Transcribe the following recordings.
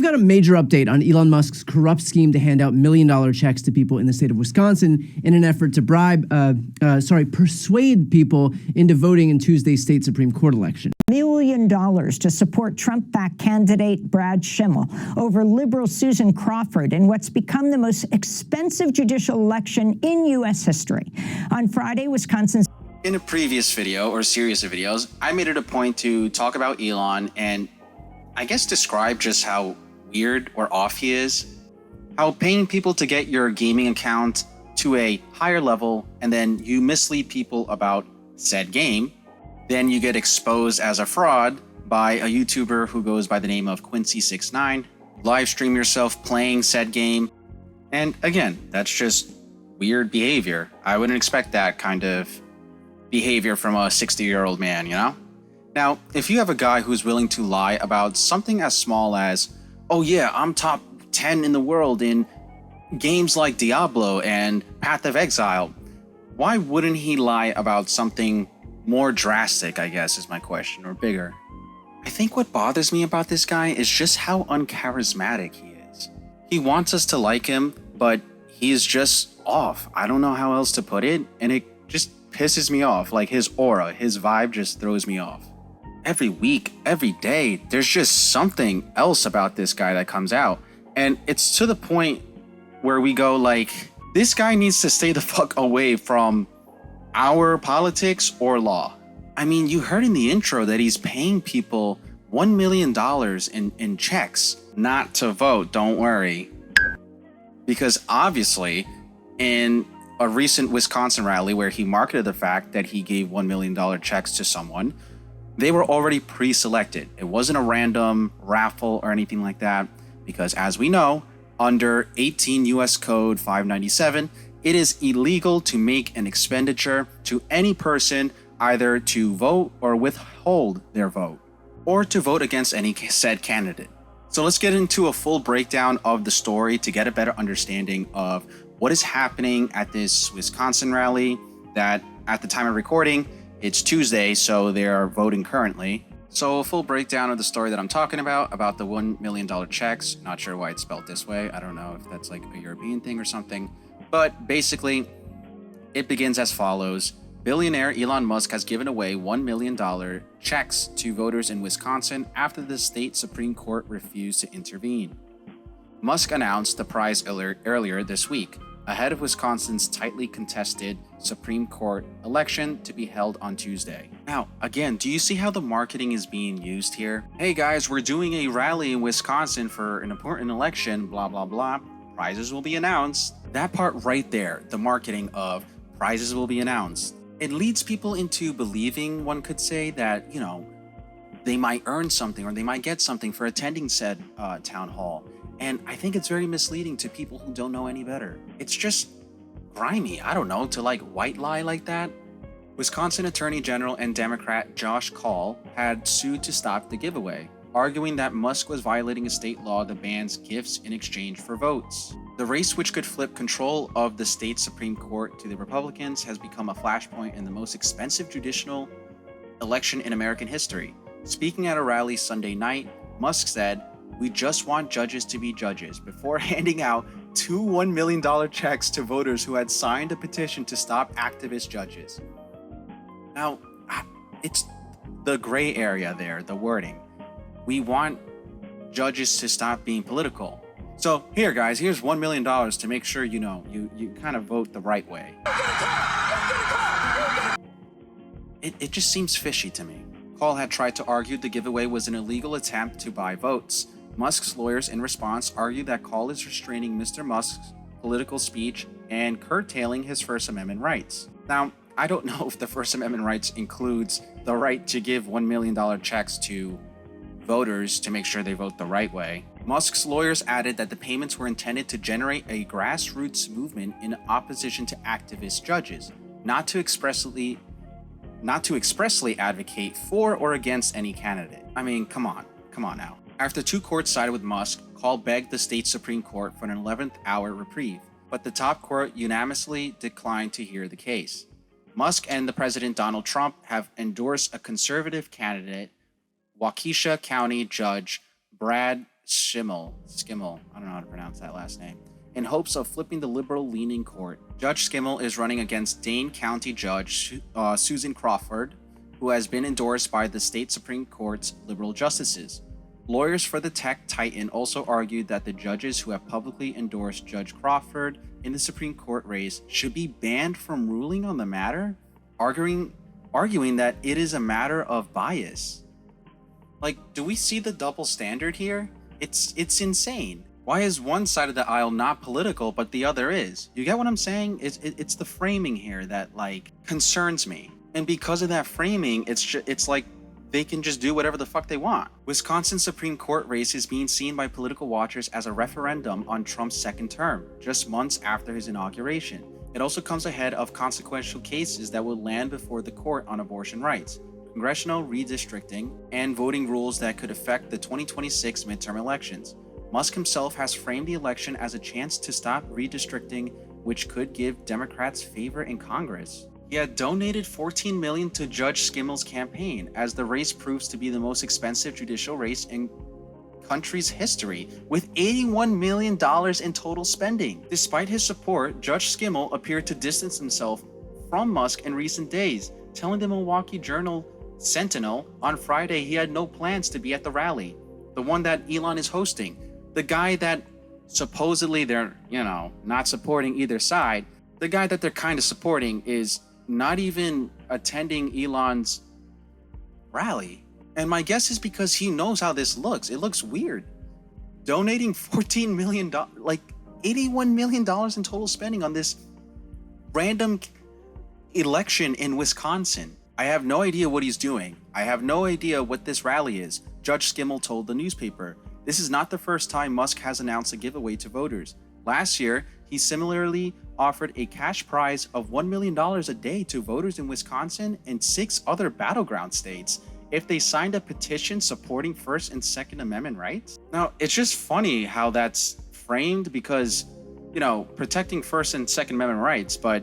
got a major update on Elon Musk's corrupt scheme to hand out million-dollar checks to people in the state of Wisconsin in an effort to persuade people into voting in Tuesday's state Supreme Court election. $1 million to support Trump-backed candidate Brad Schimmel over liberal Susan Crawford in what's become the most expensive judicial election in U.S. history. On Friday, Wisconsin's... In a previous video or series of videos, I made it a point to talk about Elon and I guess describe just how weird or off he is. How paying people to get your gaming account to a higher level and then you mislead people about said game. Then you get exposed as a fraud by a YouTuber who goes by the name of Quincy69, live stream yourself playing said game. And again, that's just weird behavior. I wouldn't expect that kind of behavior from a 60-year-old man, you know? Now, if you have a guy who's willing to lie about something as small as, oh yeah, I'm top 10 in the world in games like Diablo and Path of Exile, why wouldn't he lie about something more drastic, I guess, is my question, or bigger? I think what bothers me about this guy is just how uncharismatic he is. He wants us to like him, but he is just off. I don't know how else to put it, and it just pisses me off. Like, his aura, his vibe just throws me off. Every week, every day, there's just something else about this guy that comes out. And it's to the point where we go like, this guy needs to stay the fuck away from our politics or law. I mean, you heard in the intro that he's paying people $1 million in checks not to vote, don't worry. Because obviously, in a recent Wisconsin rally where he marketed the fact that he gave $1 million checks to someone, they were already pre-selected. It wasn't a random raffle or anything like that, because as we know, under 18 U.S. Code 597, it is illegal to make an expenditure to any person either to vote or withhold their vote, or to vote against any said candidate. So let's get into a full breakdown of the story to get a better understanding of what is happening at this Wisconsin rally that at the time of recording, it's Tuesday, so they are voting currently. So a full breakdown of the story that I'm talking about the $1 million checks. Not sure why it's spelled this way. I don't know if that's like a European thing or something. But basically, it begins as follows. Billionaire Elon Musk has given away $1 million checks to voters in Wisconsin after the state Supreme Court refused to intervene. Musk announced the prize earlier this week, ahead of Wisconsin's tightly contested Supreme Court election to be held on Tuesday. Now, again, do you see how the marketing is being used here? Hey guys, we're doing a rally in Wisconsin for an important election, blah, blah, blah. Prizes will be announced. That part right there, the marketing of prizes will be announced. It leads people into believing, one could say, that, you know, they might earn something or they might get something for attending said town hall. And I think it's very misleading to people who don't know any better. It's just grimy, I don't know, to like white lie like that. Wisconsin Attorney General and Democrat Josh Kaul had sued to stop the giveaway, arguing that Musk was violating a state law that bans gifts in exchange for votes. The race, which could flip control of the state Supreme Court to the Republicans, has become a flashpoint in the most expensive judicial election in American history. Speaking at a rally Sunday night, Musk said, "We just want judges to be judges," before handing out two $1 million checks to voters who had signed a petition to stop activist judges. Now, it's the gray area there, the wording. We want judges to stop being political. So here, guys, here's $1 million to make sure you know you kind of vote the right way. It just seems fishy to me. Kaul had tried to argue the giveaway was an illegal attempt to buy votes. Musk's lawyers, in response, argued that Kaul is restraining Mr. Musk's political speech and curtailing his First Amendment rights. Now, I don't know if the First Amendment rights includes the right to give $1 million checks to voters to make sure they vote the right way. Musk's lawyers added that the payments were intended to generate a grassroots movement in opposition to activist judges, not to expressly advocate for or against any candidate. I mean, come on now. After two courts sided with Musk, Kaul begged the state Supreme Court for an 11th hour reprieve, but the top court unanimously declined to hear the case. Musk and the President Donald Trump have endorsed a conservative candidate, Waukesha County Judge Brad Skimmel, I don't know how to pronounce that last name, in hopes of flipping the liberal-leaning court. Judge Skimmel is running against Dane County Judge Susan Crawford, who has been endorsed by the state Supreme Court's liberal justices. Lawyers for the tech titan also argued that the judges who have publicly endorsed Judge Crawford in the Supreme Court race should be banned from ruling on the matter, arguing that it is a matter of bias. Like, do we see the double standard here? It's insane. Why is one side of the aisle not political, but the other is? You get what I'm saying? It's the framing here that, like, concerns me. And because of that framing, it's like they can just do whatever the fuck they want. Wisconsin Supreme Court race is being seen by political watchers as a referendum on Trump's second term, just months after his inauguration. It also comes ahead of consequential cases that will land before the court on abortion rights, congressional redistricting, and voting rules that could affect the 2026 midterm elections. Musk himself has framed the election as a chance to stop redistricting, which could give Democrats favor in Congress. He had donated $14 million to Judge Skimmel's campaign, as the race proves to be the most expensive judicial race in country's history, with $81 million in total spending. Despite his support, Judge Skimmel appeared to distance himself from Musk in recent days, telling the Milwaukee Journal Sentinel on Friday he had no plans to be at the rally, the one that Elon is hosting. The guy that supposedly they're, not supporting either side, the guy that they're kind of supporting is not even attending Elon's rally. And my guess is because he knows how this looks. It looks weird. Donating $14 million, like $81 million in total spending on this random election in Wisconsin. I have no idea what he's doing. I have no idea what this rally is, Judge Skimmel told the newspaper. This is not the first time Musk has announced a giveaway to voters. Last year, he similarly offered a cash prize of $1 million a day to voters in Wisconsin and 6 other battleground states if they signed a petition supporting First and Second Amendment rights. Now, it's just funny how that's framed because, protecting First and Second Amendment rights, but,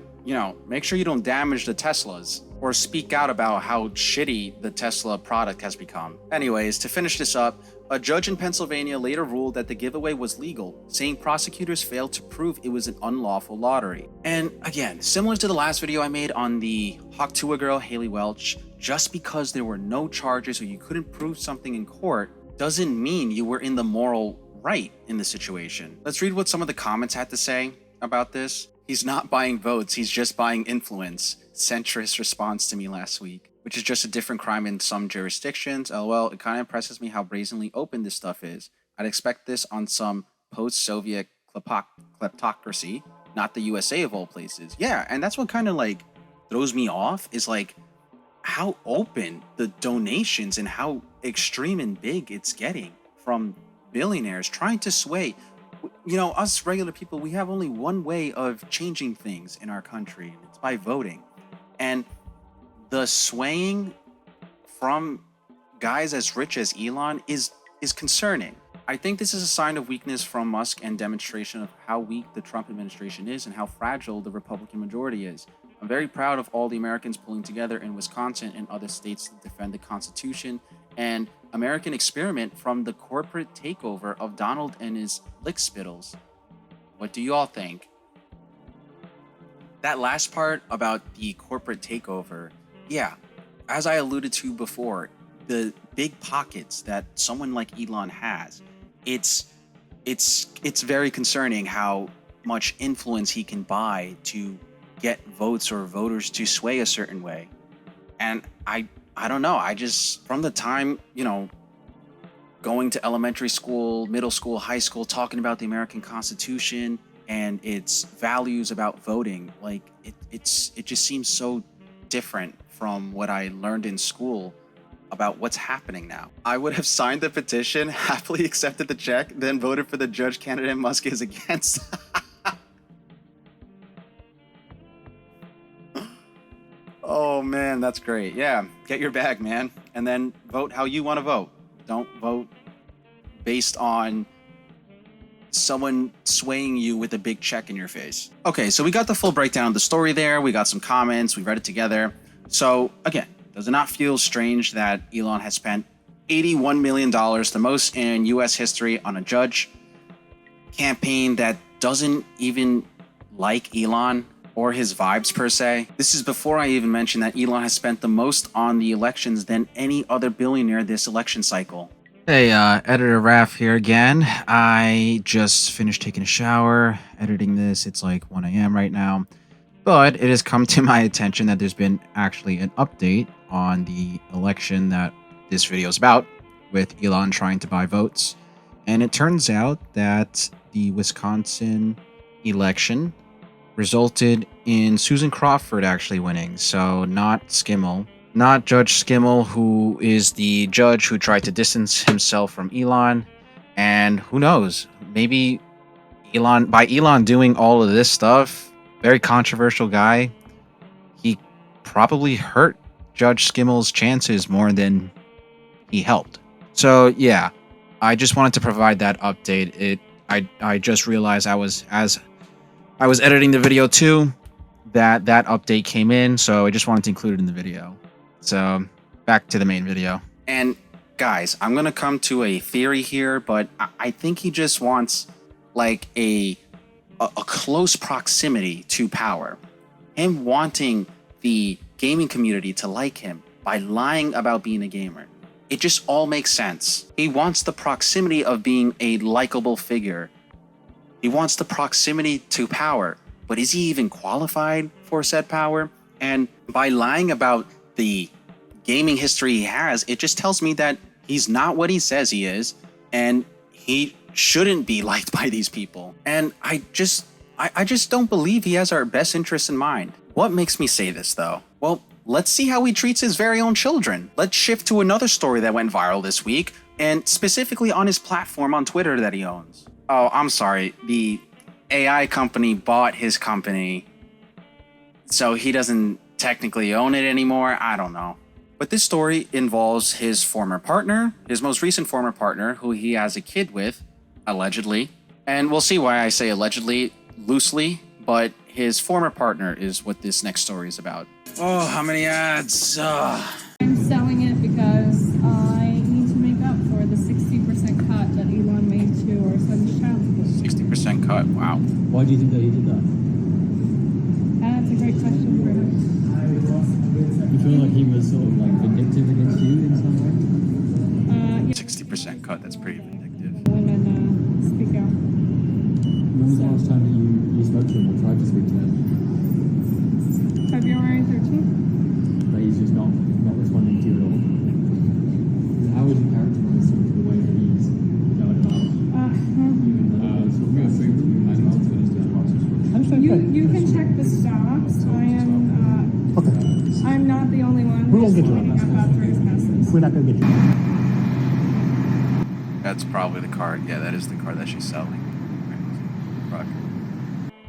make sure you don't damage the Teslas or speak out about how shitty the Tesla product has become. Anyways, to finish this up, a judge in Pennsylvania later ruled that the giveaway was legal, saying prosecutors failed to prove it was an unlawful lottery. And again, similar to the last video I made on the Hawk-Tuah girl, Haley Welch, just because there were no charges or you couldn't prove something in court doesn't mean you were in the moral right in the situation. Let's read what some of the comments had to say about this. He's not buying votes, he's just buying influence. Centrist response to me last week, which is just a different crime in some jurisdictions. LOL, it kind of impresses me how brazenly open this stuff is. I'd expect this on some post-Soviet kleptocracy, not the USA of all places. Yeah, and that's what kind of like throws me off is like how open the donations and how extreme and big it's getting from billionaires trying to sway. Us regular people, we have only one way of changing things in our country, and it's by voting. And the swaying from guys as rich as Elon is concerning. I think this is a sign of weakness from Musk and demonstration of how weak the Trump administration is and how fragile the Republican majority is. I'm very proud of all the Americans pulling together in Wisconsin and other states to defend the Constitution and American experiment from the corporate takeover of Donald and his lickspittles. What do you all think? That last part about the corporate takeover, yeah, as I alluded to before, the big pockets that someone like Elon has, it's very concerning how much influence he can buy to get votes or voters to sway a certain way. And I don't know. I just, from the time, going to elementary school, middle school, high school, talking about the American Constitution and its values about voting, like it just seems so different from what I learned in school about what's happening now. I would have signed the petition, happily accepted the check, then voted for the judge candidate Musk is against. Oh man, that's great. Yeah, get your bag, man. And then vote how you want to vote. Don't vote based on someone swaying you with a big check in your face. Okay, so we got the full breakdown of the story there. We got some comments. We read it together. So again, does it not feel strange that Elon has spent $81 million, the most in US history on a judge campaign that doesn't even like Elon or his vibes per se. This is before I even mention that Elon has spent the most on the elections than any other billionaire this election cycle. Hey, Editor Raph here again. I just finished taking a shower, editing this. It's like 1 a.m. right now. But it has come to my attention that there's been actually an update on the election that this video is about, with Elon trying to buy votes. And it turns out that the Wisconsin election resulted in Susan Crawford actually winning. So not Skimmel, not Judge Skimmel, who is the judge who tried to distance himself from Elon. And who knows, maybe by Elon doing all of this stuff, very controversial guy, he probably hurt Judge Skimmel's chances more than he helped. So yeah, I just wanted to provide that update. I just realized as I was editing the video too, that update came in, so I just wanted to include it in the video. So back to the main video. And guys, I'm gonna come to a theory here, but I think he just wants like a close proximity to power. Him wanting the gaming community to like him by lying about being a gamer. It just all makes sense. He wants the proximity of being a likable figure. He wants the proximity to power, but is he even qualified for said power? And by lying about the gaming history he has, it just tells me that he's not what he says he is, and he shouldn't be liked by these people. And I just don't believe he has our best interests in mind. What makes me say this though? Well, let's see how he treats his very own children. Let's shift to another story that went viral this week, and specifically on his platform on Twitter that he owns. Oh, I'm sorry. The AI company bought his company, so he doesn't technically own it anymore. I don't know. But this story involves his former partner, his most recent former partner, who he has a kid with, allegedly. And we'll see why I say allegedly loosely, but his former partner is what this next story is about. Oh, how many ads? I'm selling it because I need to make up for the 60% cut that Elon made to our son's child. 60% cut, wow. Why do you think that he did that? That's a great question for him. You feel like he was sort of like vindictive against you in some way? Yeah. 60% cut, that's pretty vindictive. Women speak out. When was the last time that you spoke to him or tried to speak to him? February 13th. But he's just not responding to you at all? How would you characterize sort of the way that he's going about You can check the stocks. I'm not the only one who's cleaning up after his messes. We're not going to get you. That's probably the card. Yeah, that is the card that she's selling. Fuck.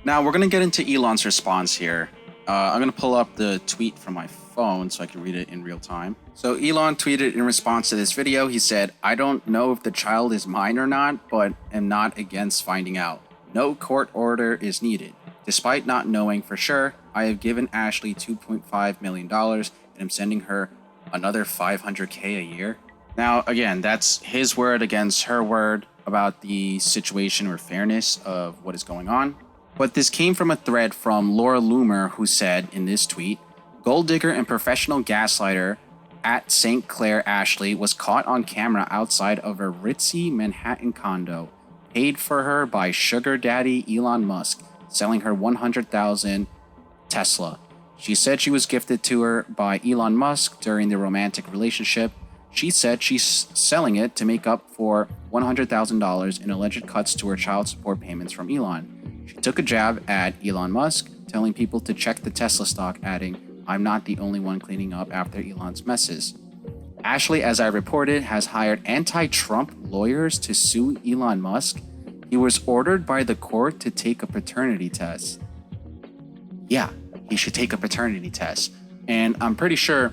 Now, we're going to get into Elon's response here. I'm going to pull up the tweet from my phone so I can read it in real time. So Elon tweeted in response to this video. He said, "I don't know if the child is mine or not, but am not against finding out. No court order is needed. Despite not knowing for sure, I have given Ashley $2.5 million and am sending her another $500K a year." Now, again, that's his word against her word about the situation or fairness of what is going on. But this came from a thread from Laura Loomer, who said in this tweet, "Gold digger and professional gaslighter at St. Clair Ashley was caught on camera outside of a ritzy Manhattan condo, paid for her by sugar daddy Elon Musk, selling her 100,000 Tesla. She said she was gifted to her by Elon Musk during the romantic relationship. She said she's selling it to make up for $100,000 in alleged cuts to her child support payments from Elon. She took a jab at Elon Musk, telling people to check the Tesla stock, adding, 'I'm not the only one cleaning up after Elon's messes.' Ashley, as I reported, has hired anti-Trump lawyers to sue Elon Musk. He was ordered by the court to take a paternity test." Yeah, he should take a paternity test. And I'm pretty sure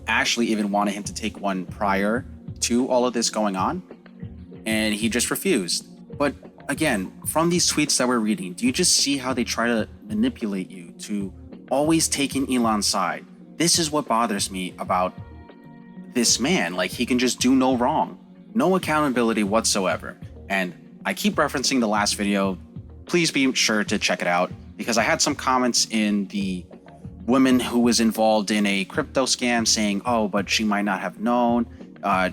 Ashley even wanted him to take one prior to all of this going on, and he just refused. But again, from these tweets that we're reading, do you just see how they try to manipulate you to always taking Elon's side? This is what bothers me about this man. Like, he can just do no wrong. No accountability whatsoever. And I keep referencing the last video. Please be sure to check it out, because I had some comments in the woman who was involved in a crypto scam saying, oh, but she might not have known.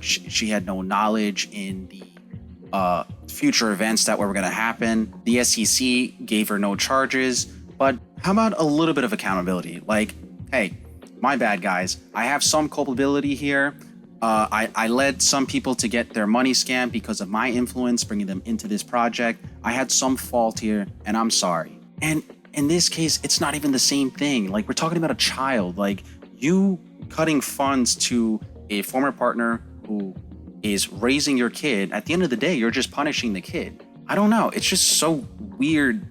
She had no knowledge in the future events that were going to happen. The SEC gave her no charges. But how about a little bit of accountability? Like, hey, my bad, guys. I have some culpability here. I led some people to get their money scammed because of my influence, bringing them into this project. I had some fault here, and I'm sorry. And in this case, it's not even the same thing. Like, we're talking about a child. Like, you cutting funds to a former partner who is raising your kid. At the end of the day, you're just punishing the kid. I don't know. It's just so weird,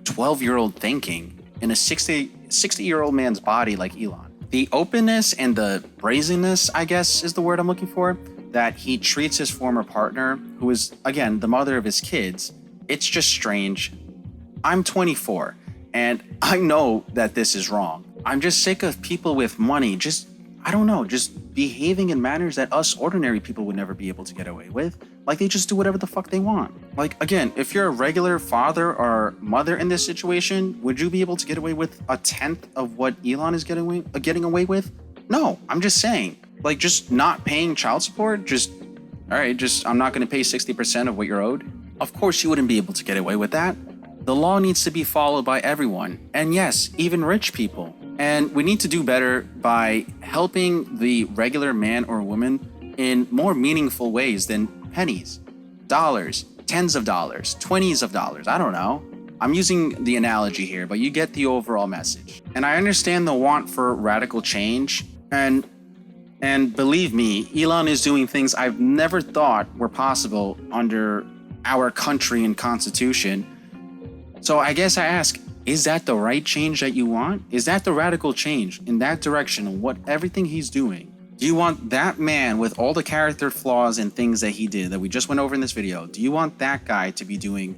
12-year-old thinking in a 60-year-old man's body like Elon. The openness and the brazenness, I guess is the word I'm looking for, that he treats his former partner, who is, again, the mother of his kids, it's just strange. I'm 24, and I know that this is wrong. I'm just sick of people with money just behaving in manners that us ordinary people would never be able to get away with. Like, they just do whatever the fuck they want. Like, again, if you're a regular father or mother in this situation, would you be able to get away with a tenth of what Elon is getting away with? No, I'm just saying. Like, just not paying child support, I'm not going to pay 60% of what you're owed. Of course you wouldn't be able to get away with that. The law needs to be followed by everyone. And yes, even rich people. And we need to do better by helping the regular man or woman in more meaningful ways than pennies, dollars, tens of dollars, 20s of dollars. I don't know. I'm using the analogy here, but you get the overall message. And I understand the want for radical change. And believe me, Elon is doing things I've never thought were possible under our country and constitution. So I guess I ask, is that the right change that you want? Is that the radical change in that direction of what everything he's doing? Do you want that man with all the character flaws and things that he did that we just went over in this video? Do you want that guy to be doing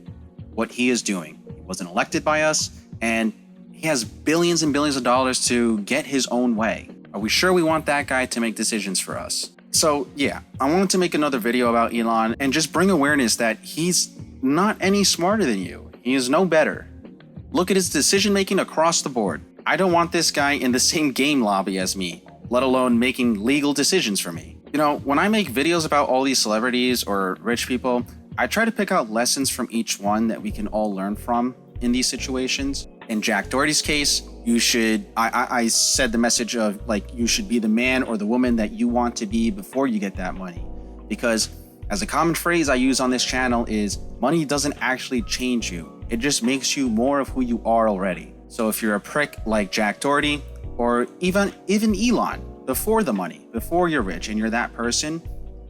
what he is doing? He wasn't elected by us, and he has billions and billions of dollars to get his own way. Are we sure we want that guy to make decisions for us? So yeah, I wanted to make another video about Elon and just bring awareness that he's not any smarter than you. He is no better. Look at his decision making across the board. I don't want this guy in the same game lobby as me, let alone making legal decisions for me. You know, when I make videos about all these celebrities or rich people, I try to pick out lessons from each one that we can all learn from in these situations. In Jack Doherty's case, I said the message of, like, you should be the man or the woman that you want to be before you get that money. Because as a common phrase I use on this channel is, money doesn't actually change you. It just makes you more of who you are already. So if you're a prick like Jack Doherty, or even Elon, before the money, before you're rich and you're that person,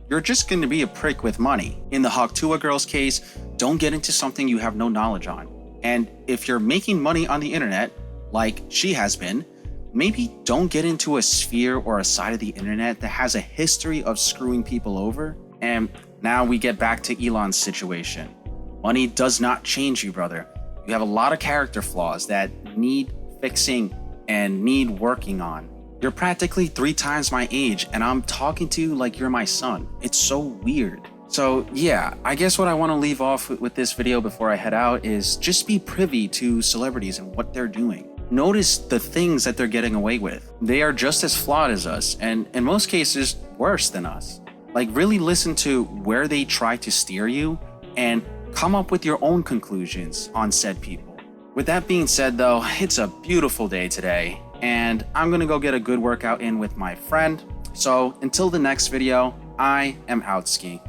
you're just going to be a prick with money. In the Hawktua girl's case, don't get into something you have no knowledge on. And if you're making money on the internet, like she has been, maybe don't get into a sphere or a side of the internet that has a history of screwing people over. And now we get back to Elon's situation. Money does not change you, brother. You have a lot of character flaws that need fixing and need working on. You're practically 3 times my age, and I'm talking to you like you're my son. It's so weird. So yeah, I guess what I want to leave off with this video before I head out is just be privy to celebrities and what they're doing. Notice the things that they're getting away with. They are just as flawed as us, and in most cases, worse than us. Like, really listen to where they try to steer you and come up with your own conclusions on said people. With that being said though, it's a beautiful day today, and I'm gonna go get a good workout in with my friend. So until the next video, I am out skiing.